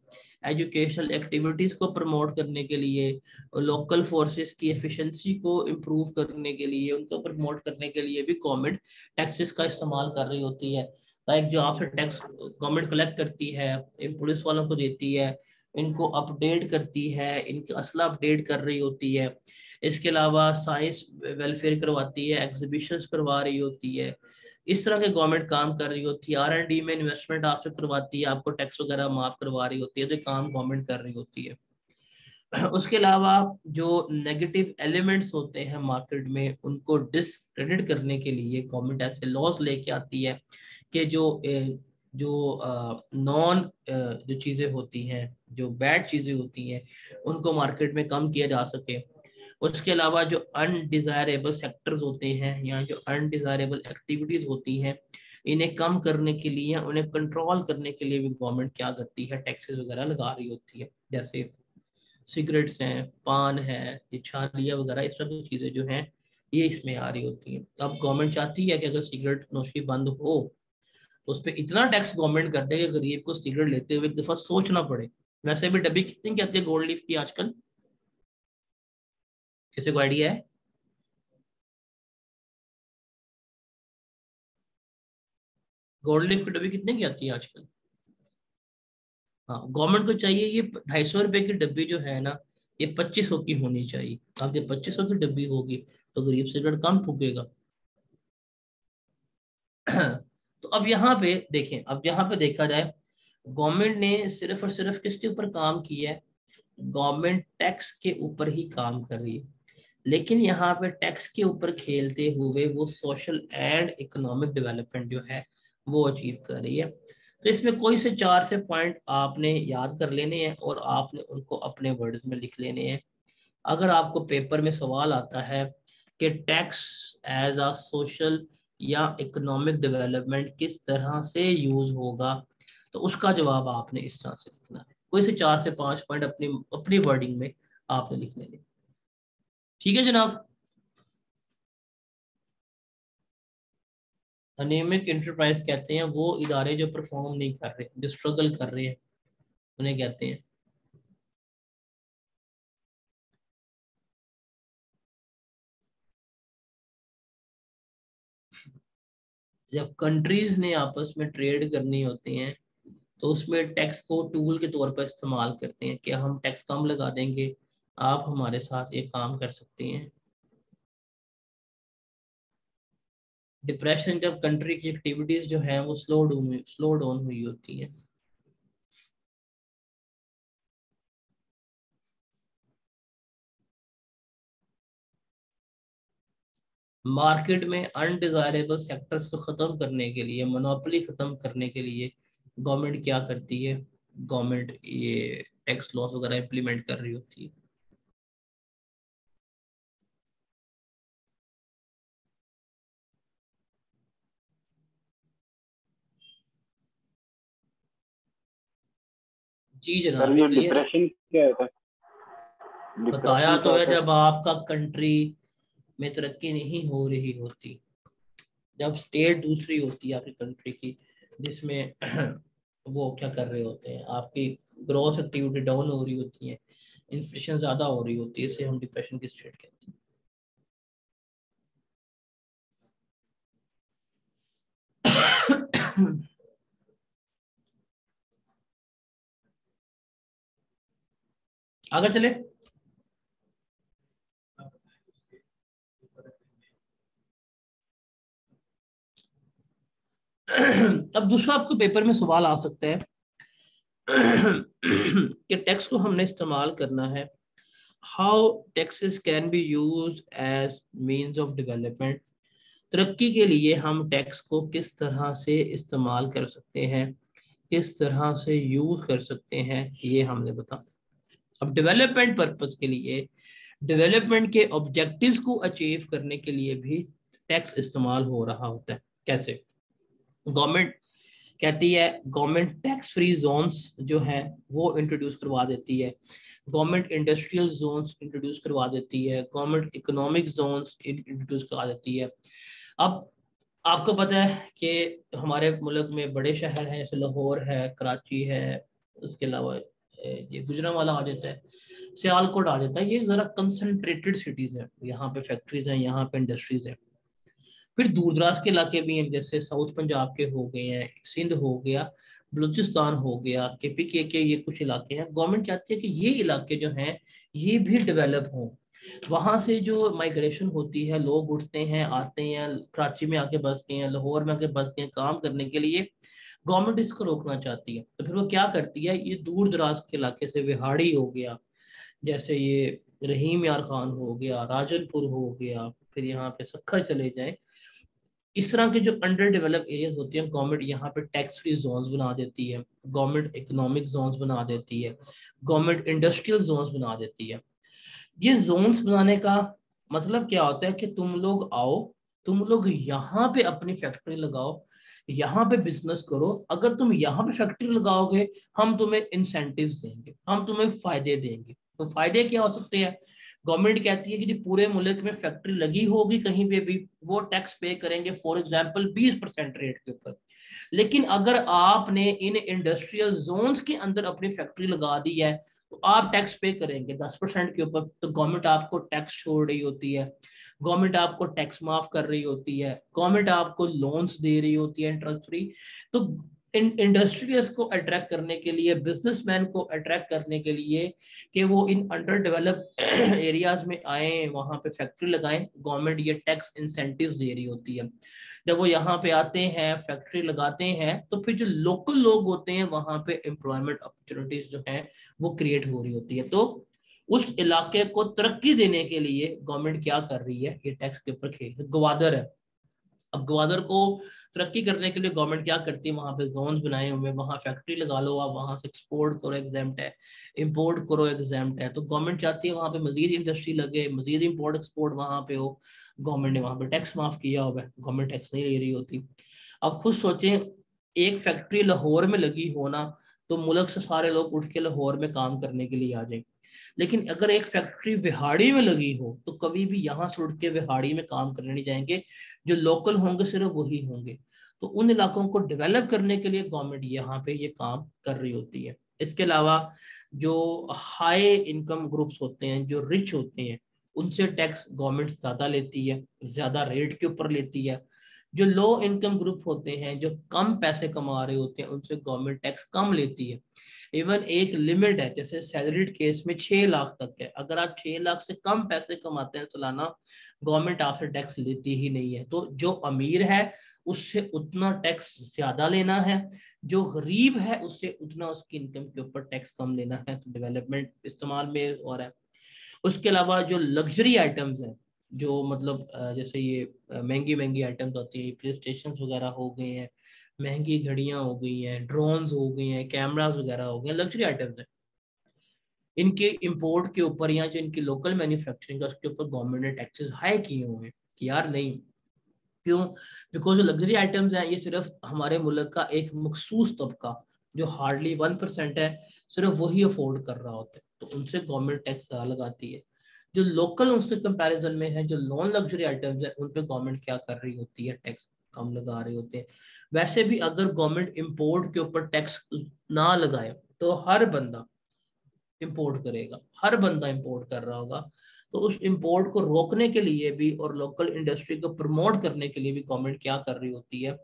Speaker 1: एजुकेशनल एक्टिविटीज को प्रमोट करने के लिए, लोकल फोर्सेस की एफिशिएंसी को इम्प्रूव करने के लिए, उनको प्रमोट करने के लिए भी गवर्नमेंट टैक्सेस का इस्तेमाल कर रही होती है। लाइक जो आपसे टैक्स गवर्नमेंट कलेक्ट करती है, इन पुलिस वालों को देती है, इनको अपडेट करती है, इनका असला अपडेट कर रही होती है। इसके अलावा साइंस वेलफेयर करवाती है, एग्जीबिशंस करवा रही होती है। इस तरह के गवर्नमेंट काम कर रही होती है। R&D में इन्वेस्टमेंट आपसे करवाती है, आपको टैक्स वगैरह माफ करवा रही होती है, तो काम गवर्नमेंट कर रही होती है। उसके अलावा जो नेगेटिव एलिमेंट्स होते हैं मार्केट में, उनको डिसक्रेडिट करने के लिए गवर्नमेंट ऐसे लॉज लेके आती है कि जो नॉन जो चीज़ें होती हैं, जो बैड चीज़ें होती हैं, उनको मार्केट में कम किया जा सके। उसके अलावा जो अनडिजायरेबल सेक्टर्स होते हैं या जो अनडिजायरेबल एक्टिविटीज होती हैं, इन्हें कम करने के लिए, उन्हें कंट्रोल करने के लिए भी गवर्नमेंट क्या करती है, टैक्सेस वगैरह लगा रही होती है। जैसे सिगरेट्स हैं, पान है, ये छालियाँ वगैरह, इस तरह की चीज़ें जो हैं ये इसमें आ रही होती हैं। अब गवर्नमेंट चाहती है कि अगर सिगरेट नोशी बंद हो, तो उस पर इतना टैक्स गवर्नमेंट कर दे कि गरीब को सिगरेट लेते हुए एक दफा सोचना पड़े। वैसे भी डब्बी कितनी की आती है गोल्ड लीफ की आजकल, किसी को आइडिया है? गोल्ड लीफ की डब्बी कितने की आती है आजकल? हाँ, गवर्नमेंट को चाहिए ये 250 रुपए की डब्बी जो है ना, ये 2500 की होनी चाहिए। अब ये 2500 की डब्बी होगी तो गरीब सिगरेट कम फूकेगा। तो अब यहाँ पे देखें, अब यहाँ पे देखा जाए, गवर्नमेंट ने सिर्फ और सिर्फ किसके ऊपर काम किया है? गवर्नमेंट टैक्स के ऊपर ही काम कर रही है, लेकिन यहाँ पे टैक्स के ऊपर खेलते हुए वो सोशल एंड इकोनॉमिक डेवलपमेंट जो है वो अचीव कर रही है। तो इसमें कोई से 4 से पॉइंट आपने याद कर लेने हैं और आपने उनको अपने वर्ड्स में लिख लेने हैं। अगर आपको पेपर में सवाल आता है कि टैक्स एज अ सोशल या इकोनॉमिक डेवलपमेंट किस तरह से यूज होगा, तो उसका जवाब आपने इस तरह से लिखना है। कोई से 4 से 5 पॉइंट अपनी अपनी वर्डिंग में आपने लिख लेने। ठीक है जनाब। अनियमित इंटरप्राइज कहते हैं वो इदारे जो परफॉर्म नहीं कर रहे, जो स्ट्रगल कर रहे हैं, उन्हें कहते हैं। जब कंट्रीज ने आपस में ट्रेड करनी होती हैं तो उसमें टैक्स को टूल के तौर पर इस्तेमाल करते हैं कि हम टैक्स कम लगा देंगे, आप हमारे साथ ये काम कर सकते हैं। डिप्रेशन जब कंट्री की एक्टिविटीज जो है वो स्लो डाउन हुई होती है। मार्केट में अनडिजायरेबल सेक्टर्स को खत्म करने के लिए, मोनोपोली खत्म करने के लिए गवर्नमेंट क्या करती है? गवर्नमेंट ये टैक्स लॉस वगैरह इम्प्लीमेंट कर रही होती है। जी
Speaker 2: सर
Speaker 1: जनाब, ये
Speaker 2: ये
Speaker 1: क्लियर है।
Speaker 2: डिप्रेशन क्या है सर?
Speaker 1: बताया
Speaker 2: डिप्रेशन क्या
Speaker 1: तो
Speaker 2: है
Speaker 1: है,
Speaker 2: सर?
Speaker 1: जब आपका कंट्री में तरक्की नहीं हो रही होती, जब स्टेट दूसरी होती है आपकी कंट्री की, जिसमें वो क्या कर रहे होते हैं, आपकी ग्रोथ एक्टिविटी डाउन हो रही होती है, इन्फ्लेशन ज्यादा हो रही होती है, इसे हम डिप्रेशन की स्टेट कहते हैं। आगे चले। अब दूसरा आपको पेपर में सवाल आ सकता है कि टैक्स को हमने इस्तेमाल करना है, how taxes can be used as means of development. तरक्की के लिए हम टैक्स को किस तरह से इस्तेमाल कर सकते हैं, किस तरह से यूज कर सकते हैं, ये हमने बताया। अब डेवलपमेंट पर्पस के लिए, डेवलपमेंट के ऑब्जेक्टिव्स को अचीव करने के लिए भी टैक्स इस्तेमाल हो रहा होता है। कैसे? गवर्नमेंट कहती है, गवर्नमेंट टैक्स फ्री जोन्स जो है वो इंट्रोड्यूस करवा देती है, गवर्नमेंट इंडस्ट्रियल जोन्स इंट्रोड्यूस करवा देती है, गवर्नमेंट इकोनॉमिक जोन्स इंट्रोड्यूस करवा देती है। अब आपको पता है कि हमारे मुल्क में बड़े शहर हैं, जैसे लाहौर है, कराची है, उसके अलावा ये गुजरांवाला आ जाता है, सियालकोट आ जाता है, ये ज़रा कंसंट्रेटेड सिटीज़ हैं, यहाँ पे फैक्ट्रीज हैं, यहाँ पे इंडस्ट्रीज हैं। फिर दूर दराज के इलाके भी हैं, जैसे साउथ पंजाब के हो गए हैं, सिंध हो गया, बलूचिस्तान हो गया, केपीके के ये कुछ इलाके हैं। गवर्नमेंट चाहती है कि ये इलाके जो हैं ये भी डेवलप हों। वहां से जो माइग्रेशन होती है, लोग उठते हैं, आते हैं, कराची में आके बस गए हैं, लाहौर में आके बस गए हैं काम करने के लिए, गवर्नमेंट इसको रोकना चाहती है। तो फिर वो क्या करती है, ये दूर दराज के इलाके से विहाड़ी हो गया, जैसे ये रहीम यार खान हो गया, राजनपुर हो गया, फिर यहाँ पे सखर चले जाए, इस तरह के जो अंडर डेवलप एरियाज होती हैं, गवर्नमेंट यहाँ पे टैक्स फ्री जोन्स बना देती है, गवर्नमेंट इकोनॉमिक जोन्स बना देती है, गवर्नमेंट इंडस्ट्रियल जोन्स बना देती है। ये जोन्स बनाने का मतलब क्या होता है कि तुम लोग आओ, तुम लोग यहाँ पे अपनी फैक्ट्री लगाओ, यहाँ पे बिजनेस करो, अगर तुम यहाँ पे फैक्ट्री लगाओगे हम तुम्हें इंसेंटिव्स देंगे, हम तुम्हें फायदे देंगे। तो फायदे क्या हो सकते हैं? गवर्नमेंट कहती है कि जी पूरे मुल्क में फैक्ट्री लगी होगी कहीं पे भी, वो टैक्स पे करेंगे फॉर एग्जांपल 20% रेट के ऊपर। लेकिन अगर आपने इन इंडस्ट्रियल जोन्स के अंदर अपनी फैक्ट्री लगा दी है तो आप टैक्स पे करेंगे 10% के ऊपर। तो गवर्नमेंट आपको टैक्स छोड़ रही होती है, गवर्नमेंट आपको टैक्स माफ कर रही होती है, गवर्नमेंट आपको लोन्स दे रही होती है इंटरेस्ट फ्री। तो इंडस्ट्रियल्स को अट्रैक्ट करने के लिए, बिजनेसमैन को अट्रैक्ट करने के लिए कि वो इन अंडर डेवलप एरियाज में आए, वहां पे फैक्ट्री लगाएं, गवर्नमेंट ये टैक्स इंसेंटिव्स दे रही होती है। जब वो यहाँ पे आते हैं, फैक्ट्री लगाते हैं, तो फिर जो लोकल लोग होते हैं वहां पे एम्प्लॉयमेंट अपॉर्चुनिटीज जो है वो क्रिएट हो रही होती है। तो उस इलाके को तरक्की देने के लिए गवर्नमेंट क्या कर रही है, ये टैक्स के ऊपर खेल। ग्वादर है, अब ग्वादर को तरक्की करने के लिए गवर्नमेंट क्या करती है, वहां पे जोन्स बनाए हुए, वहां फैक्ट्री लगा लो, आप वहां से एक्सपोर्ट करो एग्जाम्प्ट है, इंपोर्ट करो एग्जाम्प्ट है। तो गवर्नमेंट चाहती है वहां पे मजीद इंडस्ट्री लगे, मजीद इंपोर्ट एक्सपोर्ट वहां पे हो। गवर्नमेंट ने वहां पे टैक्स माफ किया हुआ है, गवर्नमेंट टैक्स नहीं ले रही होती। अब खुद सोचें, एक फैक्ट्री लाहौर में लगी हो ना, तो मुल्क से सारे लोग उठ के लाहौर में काम करने के लिए आ जाए। लेकिन अगर एक फैक्ट्री विहाड़ी में लगी हो तो कभी भी यहाँ से उठ के विहाड़ी में काम करने नहीं जाएंगे, जो लोकल होंगे सिर्फ वही होंगे। तो उन इलाकों को डेवलप करने के लिए गवर्नमेंट यहाँ पे ये काम कर रही होती है। इसके अलावा जो हाई इनकम ग्रुप्स होते हैं, जो रिच होते हैं, उनसे टैक्स गवर्नमेंट ज्यादा लेती है, ज्यादा रेट के ऊपर लेती है। जो लो इनकम ग्रुप होते हैं, जो कम पैसे कमा रहे होते हैं, उनसे गवर्नमेंट टैक्स कम लेती है। इवन एक लिमिट है, जैसे सैलरीड केस में 6 लाख तक है। अगर आप 6 लाख से कम पैसे कमाते हैं सालाना, गवर्नमेंट आपसे टैक्स लेती ही नहीं है। तो जो अमीर है उससे उतना टैक्स ज्यादा लेना है, जो गरीब है उससे उतना उसकी इनकम के ऊपर टैक्स कम लेना है। तो डेवलपमेंट इस्तेमाल में हो रहा है। उसके अलावा जो लग्जरी आइटम्स हैं, जो मतलब जैसे ये महंगी महंगी आइटम्स होती है, प्ले स्टेशन वगैरह हो गए हैं, महंगी घड़ियां हो गई हैं, ड्रोन्स हो गई हैं, कैमरास वगैरह हो गए हैं, लग्जरी आइटम्स हैं। इनके इंपोर्ट के ऊपर या जो इनकी लोकल मैन्युफैक्चरिंग है उसके ऊपर गवर्नमेंट ने टैक्सेस हाई किए हुए हैं कि यार नहीं। क्यों? बिकॉज जो लग्जरी आइटम्स हैं ये सिर्फ हमारे मुल्क का एक मखसूस तबका, जो हार्डली 1% है, सिर्फ वही अफोर्ड कर रहा होता है, तो उनसे गवर्नमेंट टैक्स लगाती है। जो लोकल उससे कंपैरिजन में है, जो नॉन लग्जरी आइटम्स है, उन पे गवर्नमेंट क्या कर रही होती है, टैक्स कम लगा रही होती है। वैसे भी अगर गवर्नमेंट इंपोर्ट के ऊपर टैक्स ना लगाए तो हर बंदा इंपोर्ट करेगा, हर बंदा इंपोर्ट कर रहा होगा। तो उस इंपोर्ट को रोकने के लिए भी और लोकल इंडस्ट्री को प्रमोट करने के लिए भी गवर्नमेंट क्या कर रही होती है,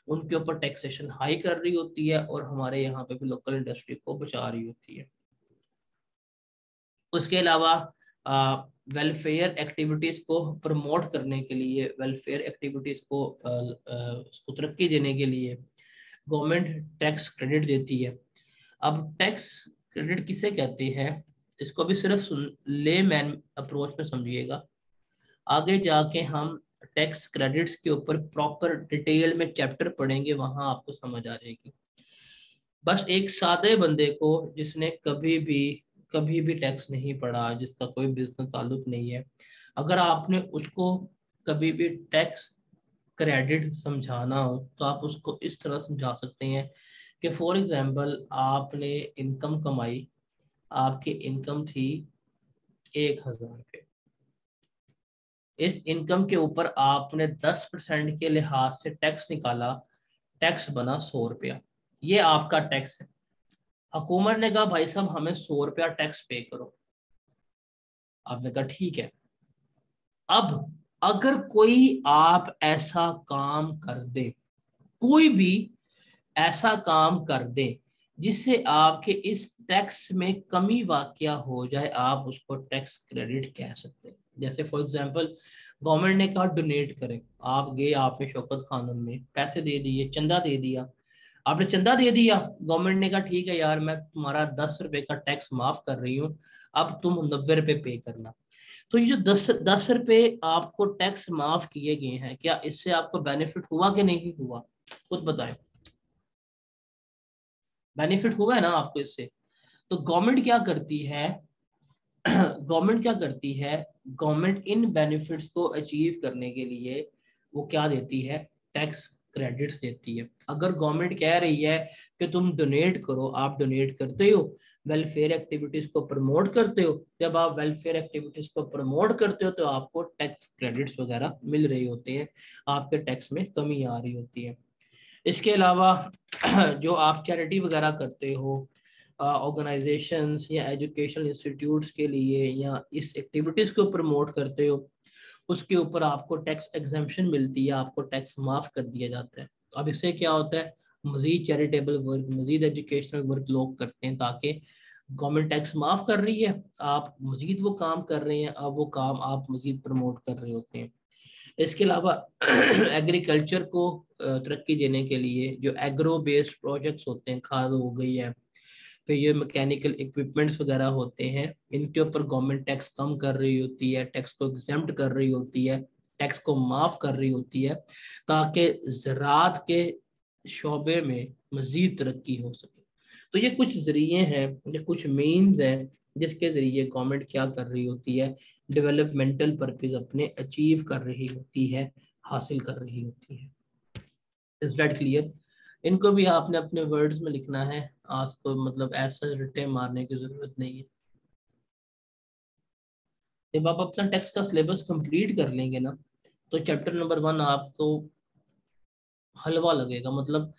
Speaker 1: उनके ऊपर टैक्सेशन हाई कर रही होती है और हमारे यहाँ पे भी लोकल इंडस्ट्री को बचा रही होती है। उसके अलावा वेलफेयर एक्टिविटीज को प्रमोट करने के लिए, वेलफेयर एक्टिविटीज को उसको तरक्की देने के लिए गवर्नमेंट टैक्स क्रेडिट देती है। अब टैक्स क्रेडिट किसे कहते हैं, इसको भी सिर्फ ले मैन अप्रोच में समझिएगा। आगे जाके हम टैक्स क्रेडिट्स के ऊपर प्रॉपर डिटेल में चैप्टर पढ़ेंगे, वहां आपको समझ आ जाएगी। बस एक सादे बंदे को जिसने कभी भी टैक्स नहीं पढ़ा, जिसका कोई बिजनेस ताल्लुक नहीं है, अगर आपने उसको कभी भी टैक्स क्रेडिट समझाना हो तो आप उसको इस तरह समझा सकते हैं कि फॉर एग्जांपल आपने इनकम कमाई, आपकी इनकम थी 1,000 रुपये। इस इनकम के ऊपर आपने 10% के लिहाज से टैक्स निकाला, टैक्स बना 100 रुपया। ये आपका टैक्स है। हुकूमत ने कहा भाई साहब हमें 100 रुपया टैक्स पे करो। आपने कहा ठीक है। अब अगर कोई आप ऐसा काम कर दे, कोई भी ऐसा काम कर दे जिससे आपके इस टैक्स में कमी वाकया हो जाए, आप उसको टैक्स क्रेडिट कह सकते हैं। जैसे फॉर एग्जांपल गवर्नमेंट ने कहा डोनेट करें, आप गए, आपने शौकत खानम में पैसे दे दिए, चंदा दे दिया, आपने चंदा दे दिया, गवर्नमेंट ने कहा ठीक है यार मैं तुम्हारा 10 रुपए का टैक्स माफ कर रही हूँ, अब तुम 90 रुपए पे करना। तो ये जो दस दस रुपए आपको टैक्स माफ किए गए हैं, क्या इससे आपको बेनिफिट हुआ कि नहीं हुआ? खुद बताएं। बेनिफिट हुआ है ना आपको इससे। तो गवर्नमेंट क्या करती है, गवर्नमेंट क्या करती है, गवर्नमेंट इन बेनिफिट्स को अचीव करने के लिए वो क्या देती है, टैक्स क्रेडिट्स देती है। अगर गवर्नमेंट कह रही है कि तुम डोनेट करो, आप डोनेट करते हो, वेलफेयर एक्टिविटीज को प्रमोट करते हो, जब आप वेलफेयर एक्टिविटीज को प्रमोट करते हो तो आपको टैक्स क्रेडिट्स वगैरह मिल रही होती है, आपके टैक्स में कमी आ रही होती है। इसके अलावा जो आप चैरिटी वगैरह करते हो, ऑर्गेनाइजेशंस या एजुकेशनल इंस्टीट्यूट्स के लिए, या इस एक्टिविटीज़ को प्रमोट करते हो, उसके ऊपर आपको टैक्स एग्जेम्पशन मिलती है, आपको टैक्स माफ़ कर दिया जाता है। अब इससे क्या होता है, मज़ीद चैरिटेबल वर्क, मज़ीद एजुकेशनल वर्क लोग करते हैं, ताकि गवर्नमेंट टैक्स माफ़ कर रही है, आप मज़ीद वो काम कर रहे हैं, अब वो काम आप मज़ीद प्रमोट कर रहे होते हैं। इसके अलावा एग्रीकल्चर को तरक्की देने के लिए जो एग्रो बेस्ड प्रोजेक्ट्स होते हैं, खाद हो गई है, फिर ये मैकेनिकल इक्विपमेंट्स वगैरह होते हैं, इनके ऊपर गवर्नमेंट टैक्स कम कर रही होती है, टैक्स को एग्जेम्प्ट कर रही होती है, टैक्स को माफ़ कर रही होती है, ताकि ज़राअत के शोबे में मज़ीद तरक्की हो सके। तो ये कुछ ज़रिए हैं, ये कुछ मीन्स हैं जिसके ज़रिए गवर्नमेंट क्या कर रही होती है, डेवलपमेंटल पर्पस अपने अचीव कर रही होती है, हासिल कर रही होती है। Is that clear? इनको भी आपने अपने वर्ड्स में लिखना है, आज को मतलब ऐसा रट्टे मारने की ज़रूरत नहीं है। जब आप अपना टेक्स्ट का सिलेबस कंप्लीट कर लेंगे ना, तो चैप्टर नंबर 1 आपको हलवा लगेगा। मतलब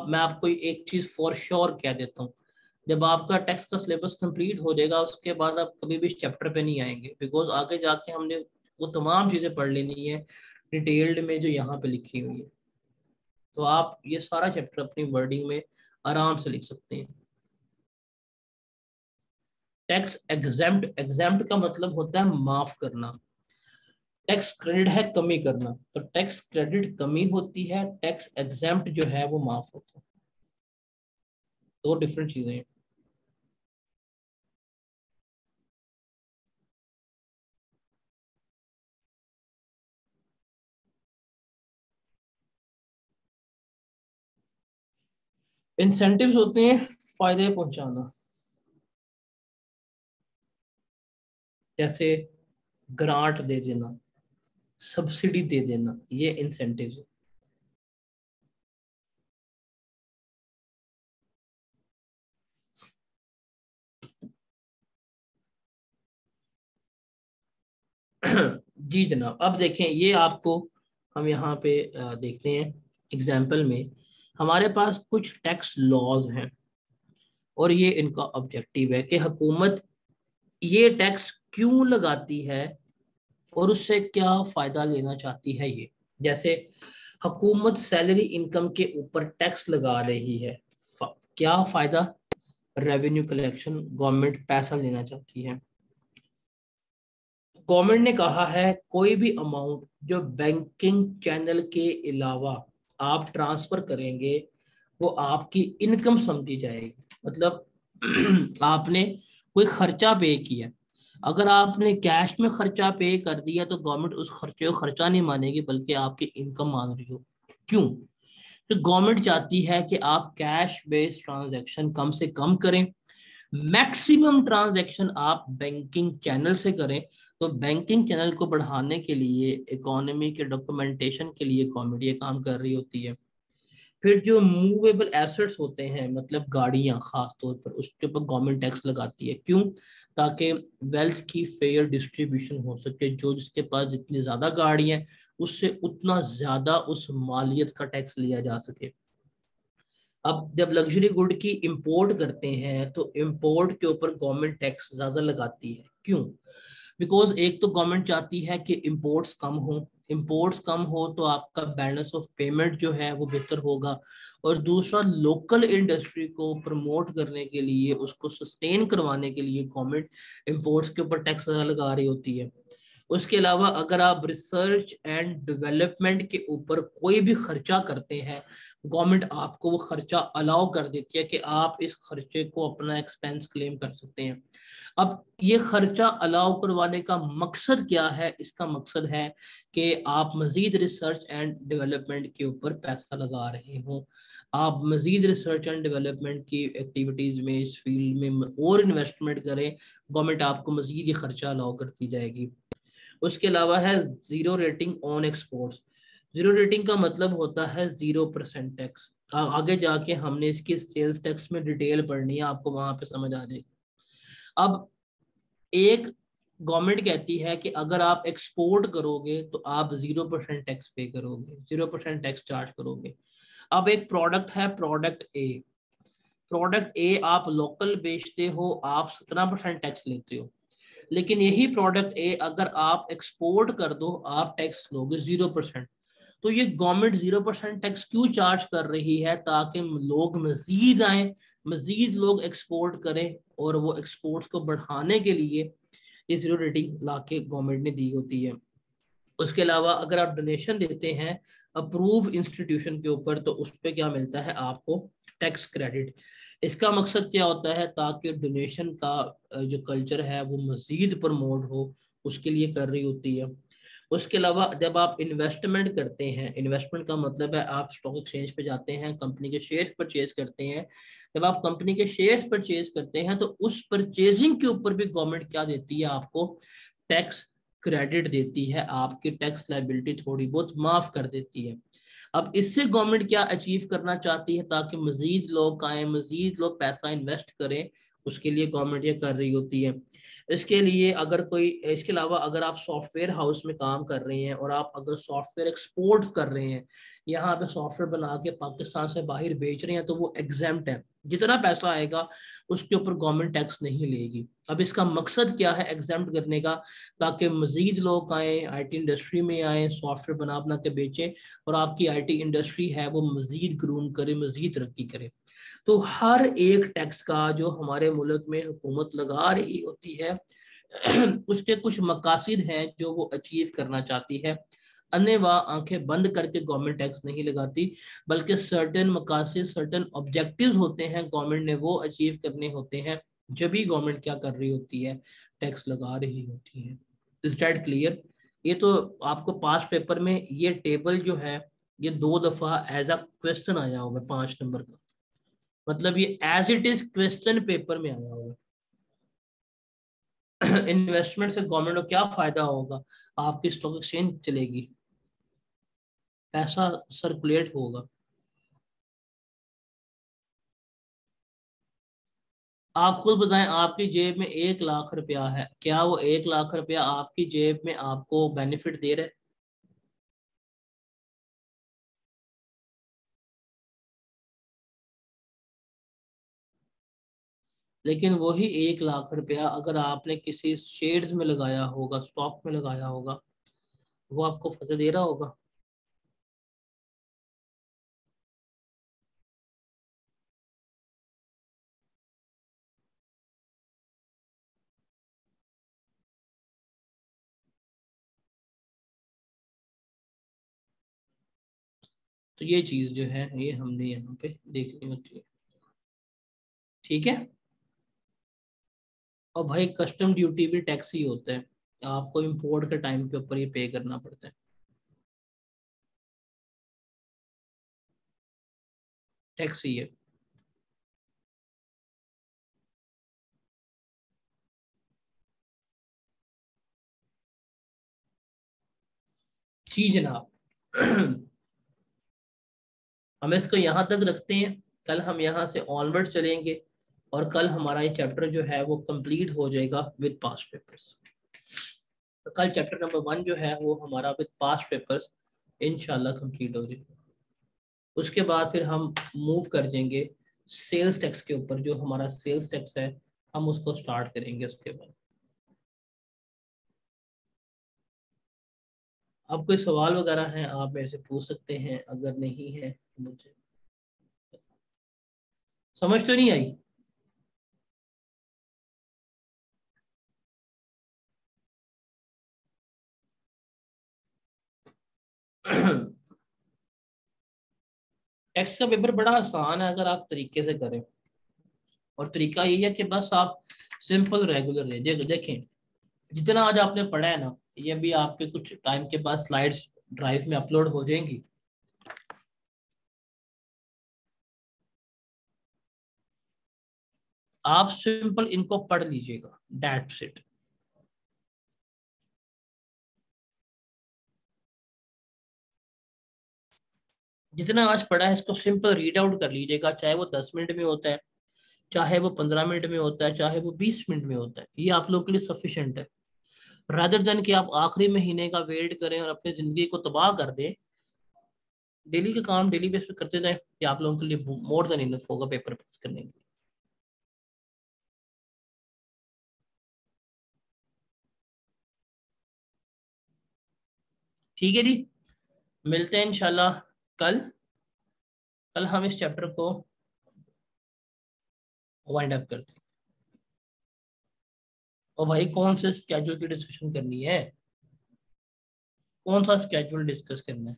Speaker 1: मैं आपको एक चीज़ फॉर श्योर कह देता हूँ, जब आपका टेक्स्ट का सिलेबस कंप्लीट हो जाएगा उसके बाद आप कभी भी इस चैप्टर पे नहीं आएंगे, बिकॉज आगे जाके हमने वो तमाम चीज़ें पढ़ लेनी है डिटेल्ड में जो यहाँ पे लिखी हुई है। तो आप ये सारा चैप्टर अपनी वर्डिंग में आराम से लिख सकते हैं। टैक्स एग्जेम्प्ट, एग्जेम्प्ट का मतलब होता है माफ करना, टैक्स क्रेडिट है कमी करना, तो टैक्स क्रेडिट कमी होती है, टैक्स एग्जेम्प्ट जो है वो माफ होता है, दो डिफरेंट चीजें हैं। इंसेंटिव्स होते हैं फायदे पहुंचाना, जैसे ग्रांट दे देना, सब्सिडी दे देना, ये इंसेंटिव्स है। जी जनाब, अब देखें ये आपको, हम यहाँ पे देखते हैं एग्जाम्पल में, हमारे पास कुछ टैक्स लॉज हैं और ये इनका ऑब्जेक्टिव है कि हुकूमत ये टैक्स क्यों लगाती है और उससे क्या फायदा लेना चाहती है। ये जैसे हुकूमत सैलरी इनकम के ऊपर टैक्स लगा रही है, क्या फायदा, रेवेन्यू कलेक्शन, गवर्नमेंट पैसा लेना चाहती है। गवर्नमेंट ने कहा है कोई भी अमाउंट जो बैंकिंग चैनल के अलावा आप ट्रांसफर करेंगे वो आपकी इनकम समझी जाएगी। मतलब आपने कोई खर्चा पे किया, अगर आपने कैश में खर्चा पे कर दिया तो गवर्नमेंट उस खर्चे को खर्चा नहीं मानेगी बल्कि आपकी इनकम मान रही हो। क्यों? तो गवर्नमेंट चाहती है कि आप कैश बेस्ड ट्रांजैक्शन कम से कम करें, मैक्सिमम ट्रांजैक्शन आप बैंकिंग चैनल से करें। तो बैंकिंग चैनल को बढ़ाने के लिए, इकोनॉमी के डॉक्यूमेंटेशन के लिए गवर्नमेंट ये काम कर रही होती है। फिर जो मूवेबल एसेट्स होते हैं, मतलब गाड़ियां खास तौर पर, उसके ऊपर गवर्नमेंट टैक्स लगाती है। क्यों? ताकि वेल्थ की फेयर डिस्ट्रीब्यूशन हो सके, जो जिसके पास जितनी ज्यादा गाड़ियां हैं उससे उतना ज्यादा उस मालियत का टैक्स लिया जा सके। अब जब लग्जरी गुड की इंपोर्ट करते हैं तो इंपोर्ट के ऊपर गवर्नमेंट टैक्स ज्यादा लगाती है। क्यों? बिकॉज एक तो गवर्नमेंट चाहती है कि इंपोर्ट्स कम हो, इंपोर्ट्स कम हो तो आपका बैलेंस ऑफ पेमेंट जो है वो बेहतर होगा, और दूसरा लोकल इंडस्ट्री को प्रमोट करने के लिए, उसको सस्टेन करवाने के लिए गवर्नमेंट इंपोर्ट्स के ऊपर टैक्स लगा रही होती है। उसके अलावा अगर आप रिसर्च एंड डेवलपमेंट के ऊपर कोई भी खर्चा करते हैं, गवर्नमेंट आपको वो खर्चा अलाउ कर देती है कि आप इस खर्चे को अपना एक्सपेंस क्लेम कर सकते हैं। अब ये खर्चा अलाउ करवाने का मकसद क्या है? इसका मकसद है कि आप मजीद रिसर्च एंड डेवलपमेंट के ऊपर पैसा लगा रहे हो, आप मजीद रिसर्च एंड डेवलपमेंट की एक्टिविटीज़ में, इस फील्ड में और इन्वेस्टमेंट करें, गवर्नमेंट आपको मजीद ये खर्चा अलाउ करती जाएगी। उसके अलावा है zero rating on exports. Zero rating का मतलब होता है 0% टैक्स। आगे जाके हमने इसकी सेल्स टैक्स में डिटेल पढ़नी है, आपको वहां पे समझ आ जाएगी। अब एक गवर्नमेंट कहती है कि अगर आप एक्सपोर्ट करोगे तो आप 0% टैक्स पे करोगे, 0% टैक्स चार्ज करोगे। अब एक प्रोडक्ट है, प्रोडक्ट ए आप लोकल बेचते हो, आप 17% टैक्स लेते हो। लेकिन यही प्रोडक्ट ए अगर आप एक्सपोर्ट कर दो, आप टैक्स लोगे 0%। तो ये गवर्नमेंट 0% टैक्स क्यों चार्ज कर रही है? ताकि लोग मजीद आए, मजीद लोग एक्सपोर्ट करें, और वो एक्सपोर्ट्स को बढ़ाने के लिए ये जीरो रेटिंग ला के गवर्नमेंट ने दी होती है। उसके अलावा अगर आप डोनेशन देते हैं अप्रूव इंस्टीट्यूशन के ऊपर, तो उस पर क्या मिलता है आपको? Tax credit. इसका मकसद क्या होता है? ताकि डोनेशन का जो कल्चर है वो मजीद प्रमोट हो, उसके लिए कर रही होती है। उसके अलावा जब आप इन्वेस्टमेंट करते हैं, इन्वेस्टमेंट का मतलब है आप स्टॉक एक्सचेंज पे जाते हैं, कंपनी के शेयर्स परचेज करते हैं। जब आप कंपनी के शेयर्स परचेज करते हैं तो उस परचेजिंग के ऊपर भी गवर्नमेंट क्या देती है आपको? टैक्स क्रेडिट देती है, आपकी टैक्स लाइबिलिटी थोड़ी बहुत माफ कर देती है। अब इससे गवर्नमेंट क्या अचीव करना चाहती है? ताकि मजीद लोग आए, मजीद लोग पैसा इन्वेस्ट करें, उसके लिए गवर्नमेंट ये कर रही होती है। इसके लिए अगर कोई, इसके अलावा अगर आप सॉफ्टवेयर हाउस में काम कर रहे हैं और आप अगर सॉफ्टवेयर एक्सपोर्ट कर रहे हैं, यहाँ पे सॉफ्टवेयर बना के पाकिस्तान से बाहर बेच रहे हैं, तो वो एग्जेम्प्ट है। जितना पैसा आएगा उसके ऊपर गवर्नमेंट टैक्स नहीं लेगी। अब इसका मकसद क्या है एग्जेम्प्ट करने का? ताकि मजीद लोग आए, आईटी इंडस्ट्री में आए, सॉफ्टवेयर बना बना के बेचें, और आपकी आईटी इंडस्ट्री है वो मजीद ग्रूम करे, मजीद तरक्की करे। तो हर एक टैक्स का जो हमारे मुल्क में हुकूमत लगा रही होती है उसके कुछ मकासद हैं जो वो अचीव करना चाहती है। अन्यथा आंखें बंद करके गवर्नमेंट टैक्स नहीं लगाती, बल्कि सर्टेन मकासद, सर्टेन ऑब्जेक्टिव्स होते हैं गवर्नमेंट ने वो अचीव करने होते हैं, जब भी गवर्नमेंट क्या कर रही होती है? टैक्स लगा रही होती है। Is that clear? ये तो आपको पास पेपर में ये टेबल जो है ये 2 दफा एज अ क्वेश्चन आया होगा, 5 नंबर का। मतलब ये as it is question paper में आया होगा। इन्वेस्टमेंट से गवर्नमेंट को क्या फायदा होगा? आपकी स्टॉक एक्सचेंज चलेगी, पैसा सर्कुलेट होगा। आप खुद बताएं, आपकी जेब में 1 लाख रुपया है, क्या वो 1 लाख रुपया आपकी जेब में आपको बेनिफिट दे रहा है? लेकिन वही 1 लाख रुपया अगर आपने किसी शेयर्स में लगाया होगा, स्टॉक में लगाया होगा, वो आपको फायदा दे रहा होगा? तो ये चीज जो है ये हमने यहाँ पे देखनी होती है। ठीक है। और भाई कस्टम ड्यूटी भी टैक्स ही होता है, आपको इंपोर्ट के टाइम के ऊपर ये पे करना पड़ता है, टैक्स ही है। जी जनाब। हम इसको यहाँ तक रखते हैं, कल हम यहाँ से ऑनवर्ड चलेंगे, और कल हमारा ये चैप्टर जो है वो कंप्लीट हो जाएगा विद पास्ट पेपर्स। तो कल चैप्टर नंबर 1 जो है वो हमारा विद पास्ट पेपर्स इंशाल्लाह कंप्लीट हो जाएगा। उसके बाद फिर हम मूव कर जाएंगे सेल्स टैक्स के ऊपर, जो हमारा सेल्स टैक्स है हम उसको स्टार्ट करेंगे उसके बाद। अब कोई सवाल वगैरह है आप मेरे से पूछ सकते हैं, अगर नहीं है तो मुझे समझ तो नहीं आई। टैक्स का पेपर बड़ा आसान है अगर आप तरीके से करें, और तरीका यही है कि बस आप सिंपल रेगुलर देखें। जितना आज आपने पढ़ा है ना, ये भी आपके कुछ टाइम के बाद स्लाइड्स ड्राइव में अपलोड हो जाएंगी। आप सिंपल इनको पढ़ लीजिएगा, दैट्स इट। जितना आज पढ़ा है इसको सिंपल रीड आउट कर लीजिएगा, चाहे वो 10 मिनट में होता है, चाहे वो 15 मिनट में होता है, चाहे वो 20 मिनट में होता है, ये आप लोगों के लिए सफिशिएंट है। रादर देन कि आप आखिरी महीने का वेट करें और अपनी जिंदगी को तबाह कर दें, डेली का काम डेली बेस पे करते जाए, ये आप लोगों के लिए मोर देन इनफ होगा पेपर पास करने के लिए। ठीक है जी, मिलते हैं इंशाल्लाह कल। कल हम इस चैप्टर को वाइंड अप करते हैं। और भाई कौन से स्केड्यूल की डिस्कशन करनी है, कौन सा स्केड्यूल डिस्कस करना है?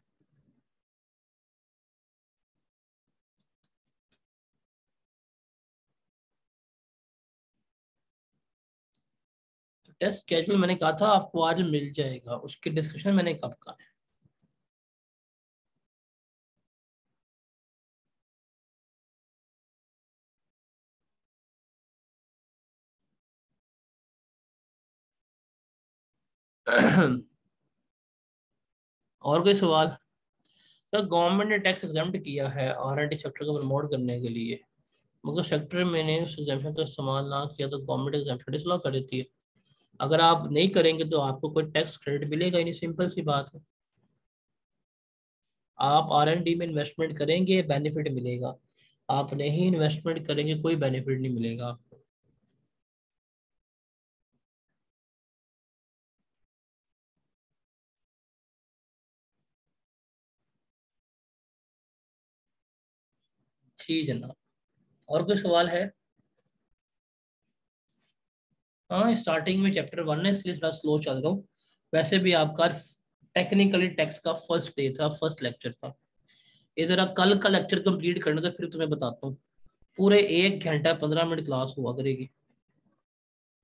Speaker 1: तो टेस्ट स्केड्यूल मैंने कहा था आपको आज मिल जाएगा, उसकी डिस्कशन मैंने कब कहा है? और कोई सवाल? तो गवर्नमेंट ने टैक्स एग्जाम्प्ट किया है आर&डी सेक्टर को प्रमोट करने के लिए, मगर सेक्टर में ने उस एग्जाम्पशन का इस्तेमाल ना किया तो गवर्नमेंट एग्जाम्पशन डिसअलाउ कर देती है। अगर आप नहीं करेंगे तो आपको कोई टैक्स क्रेडिट मिलेगा ही नहीं, सिंपल सी बात है। आप आर&डी में इन्वेस्टमेंट करेंगे बेनिफिट मिलेगा, आप नहीं इन्वेस्टमेंट करेंगे कोई बेनिफिट नहीं मिलेगा आपको। जी जनाब, और कोई सवाल है? हाँ, स्टार्टिंग में चैप्टर 1 है इसलिए थोड़ा स्लो चल रहा हूँ। वैसे भी आपका टेक्निकली टैक्स का फर्स्ट डे था, फर्स्ट लेक्चर था। ये जरा कल का लेक्चर कंप्लीट करना तो फिर तुम्हें बताता हूँ। पूरे 1 घंटा 15 मिनट क्लास हुआ करेगी।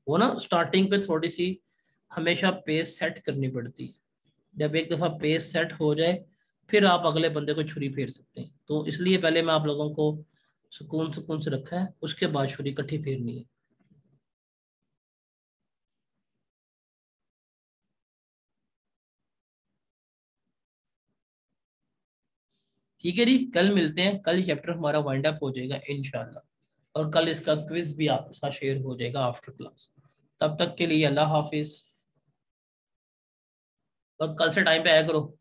Speaker 1: वो ना स्टार्टिंग पे थोड़ी सी हमेशा पेस सेट करनी पड़ती है। जब एक दफ़ा पेस सेट हो जाए फिर आप अगले बंदे को छुरी फेर सकते हैं, तो इसलिए पहले मैं आप लोगों को सुकून सुकून से रखा है, उसके बाद छुरी इकट्ठी फेरनी है। ठीक है जी, कल मिलते हैं, कल चैप्टर हमारा वाइंड अप हो जाएगा इंशाल्लाह, और कल इसका क्विज भी आपके साथ शेयर हो जाएगा आफ्टर क्लास। तब तक के लिए अल्लाह हाफिज, और कल से टाइम पे आया करो।